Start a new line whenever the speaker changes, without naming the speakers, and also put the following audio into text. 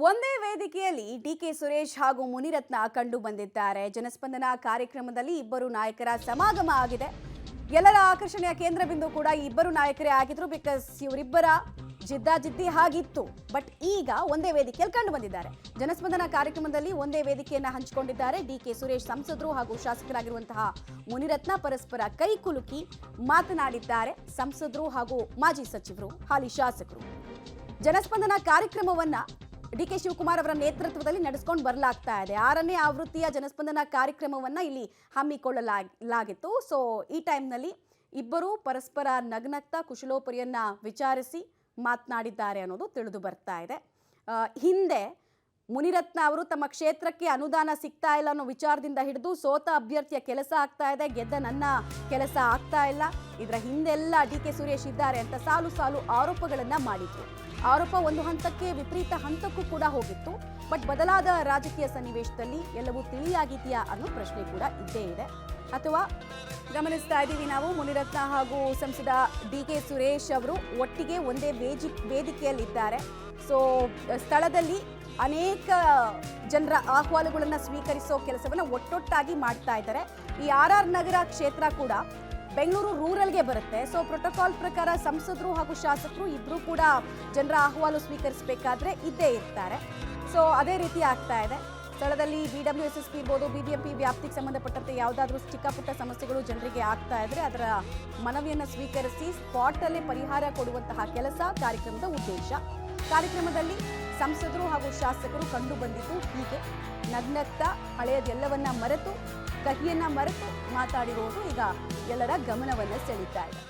ಒಂದೇ ವೇದಿಕೆಯಲ್ಲಿ ಡಿಕೆ ಸುರೇಶ್ ಹಾಗೂ ಮುನಿರತ್ನ ಕಂಡು ಬಂದಿದ್ದಾರೆ. ಜನಸ್ಪಂದನ ಕಾರ್ಯಕ್ರಮದಲ್ಲಿ ಇಬ್ಬರು ನಾಯಕರ ಸಮಾಗಮ ಆಗಿದೆ. ಎಲ್ಲರ ಆಕರ್ಷಣೆಯ ಕೇಂದ್ರ ಬಿಂದು ಕೂಡ ಈ ಇಬ್ಬರು ನಾಯಕರೇ ಆಗಿದ್ರು. ಬಿಕಾಸ್ ಇವರಿಬ್ಬರ ಜಿದ್ದಾಜಿದ್ದಿ ಆಗಿತ್ತು. ಬಟ್ ಈಗ ಒಂದೇ ವೇದಿಕೆಯಲ್ಲಿ ಕಂಡು ಬಂದಿದ್ದಾರೆ. ಜನಸ್ಪಂದನ ಕಾರ್ಯಕ್ರಮದಲ್ಲಿ ಒಂದೇ ವೇದಿಕೆಯನ್ನ ಹಂಚಿಕೊಂಡಿದ್ದಾರೆ. ಡಿಕೆ ಸುರೇಶ್ ಸಂಸದರು ಹಾಗೂ ಶಾಸಕರಾಗಿರುವಂತಹ ಮುನಿರತ್ನ ಪರಸ್ಪರ ಕೈಕುಲುಕಿ ಮಾತನಾಡಿದ್ದಾರೆ. ಸಂಸದರು ಹಾಗೂ ಮಾಜಿ ಸಚಿವರು, ಹಾಲಿ ಶಾಸಕರು. ಜನಸ್ಪಂದನ ಕಾರ್ಯಕ್ರಮವನ್ನ ಡಿಕೆ ಶಿವಕುಮಾರ್ ಅವರ ನೇತೃತ್ವದಲ್ಲಿ ನಡೆಸಿಕೊಂಡು ಬರಲಾಗ್ತಾ ಇದೆ. 6ನೇ ಆವೃತ್ತಿಯ ಜನಸ್ಪಂದನ ಕಾರ್ಯಕ್ರಮವನ್ನ ಇಲ್ಲಿ ಹಮ್ಮಿಕೊಳ್ಳಲಾಗಿತ್ತು. ಸೊ ಈ ಟೈಮ್ನಲ್ಲಿ ಇಬ್ಬರು ಪರಸ್ಪರ ನಗ್ನಗ್ತಾ ಕುಶಲೋಪರಿಯನ್ನ ವಿಚಾರಿಸಿ ಮಾತನಾಡಿದ್ದಾರೆ ಅನ್ನೋದು ತಿಳಿದು ಬರ್ತಾ ಇದೆ. ಹಿಂದೆ ಮುನಿರತ್ನ ಅವರು ತಮ್ಮ ಕ್ಷೇತ್ರಕ್ಕೆ ಅನುದಾನ ಸಿಗ್ತಾ ಇಲ್ಲ ಅನ್ನೋ ವಿಚಾರದಿಂದ ಹಿಡಿದು ಸೋತ ಅಭ್ಯರ್ಥಿಯ ಕೆಲಸ ಆಗ್ತಾ ಇದೆ, ಗೆದ್ದ ನನ್ನ ಕೆಲಸ ಆಗ್ತಾ ಇಲ್ಲ, ಇದರ ಹಿಂದೆಲ್ಲ ಡಿಕೆ ಸುರೇಶ್ ಇದ್ದಾರೆ ಅಂತ ಸಾಲು ಸಾಲು ಆರೋಪಗಳನ್ನ ಮಾಡಿದ್ರು. ಆರೋಪ ಒಂದು ಹಂತಕ್ಕೆ ವಿಪರೀತ ಹಂತಕ್ಕೂ ಕೂಡ ಹೋಗಿತ್ತು. ಬಟ್ ಬದಲಾದ ರಾಜಕೀಯ ಸನ್ನಿವೇಶದಲ್ಲಿ ಎಲ್ಲವೂ ತಿಳಿಯಾಗಿದೆಯಾ ಅನ್ನೋ ಪ್ರಶ್ನೆ ಕೂಡ ಇದ್ದೇ ಇದೆ. ಅಥವಾ ಗಮನಿಸ್ತಾ ಇದ್ದೀವಿ ನಾವು, ಮುನಿರತ್ನ ಹಾಗೂ ಸಂಸದ ಡಿಕೆ ಸುರೇಶ್ ಅವರು ಒಟ್ಟಿಗೆ ಒಂದೇ ವೇದಿಕೆಯಲ್ಲಿದ್ದಾರೆ. ಸೊ ಸ್ಥಳದಲ್ಲಿ ಅನೇಕ ಜನರ ಆಹ್ವಾನಗಳನ್ನು ಸ್ವೀಕರಿಸೋ ಕೆಲಸವನ್ನು ಒಟ್ಟೊಟ್ಟಾಗಿ ಮಾಡ್ತಾ ಇದ್ದಾರೆ. ಈ RR ನಗರ ಕ್ಷೇತ್ರ ಕೂಡ ಬೆಂಗಳೂರು ರೂರಲ್ಗೆ ಬರುತ್ತೆ. ಸೊ ಪ್ರೋಟೋಕಾಲ್ ಪ್ರಕಾರ ಸಂಸದರು ಹಾಗೂ ಶಾಸಕರು ಇಬ್ಬರು ಕೂಡ ಜನರ ಅಹವಾಲು ಸ್ವೀಕರಿಸಬೇಕಾದ್ರೆ ಇದ್ದೇ ಇರ್ತಾರೆ. ಸೊ ಅದೇ ರೀತಿ ಆಗ್ತಾ ಇದೆ. ಸ್ಥಳದಲ್ಲಿ BWSSP ಇರ್ಬೋದು, BBMP ವ್ಯಾಪ್ತಿಗೆ ಸಂಬಂಧಪಟ್ಟಂತೆ ಯಾವುದಾದ್ರೂ ಚಿಕ್ಕ ಪುಟ್ಟ ಸಮಸ್ಯೆಗಳು ಜನರಿಗೆ ಆಗ್ತಾ ಇದ್ರೆ ಅದರ ಮನವಿಯನ್ನು ಸ್ವೀಕರಿಸಿ ಸ್ಪಾಟಲ್ಲೇ ಪರಿಹಾರ ಕೊಡುವಂತಹ ಕೆಲಸ ಕಾರ್ಯಕ್ರಮದ ಉದ್ದೇಶ. ಕಾರ್ಯಕ್ರಮದಲ್ಲಿ ಸಂಸದರು ಹಾಗೂ ಶಾಸಕರು ಕಂಡು ಬಂದಿದ್ದು ಹೀಗೆ ನಗ್ನಗ್ತಾ ಹಳೆಯದೆಲ್ಲವನ್ನ ಮರೆತು, ಕಹಿಯನ್ನ ಮರೆತು ಮಾತಾಡಿರೋದು ಈಗ ಎಲ್ಲರ ಗಮನವನ್ನು ಸೆಳೀತಾ ಇದೆ.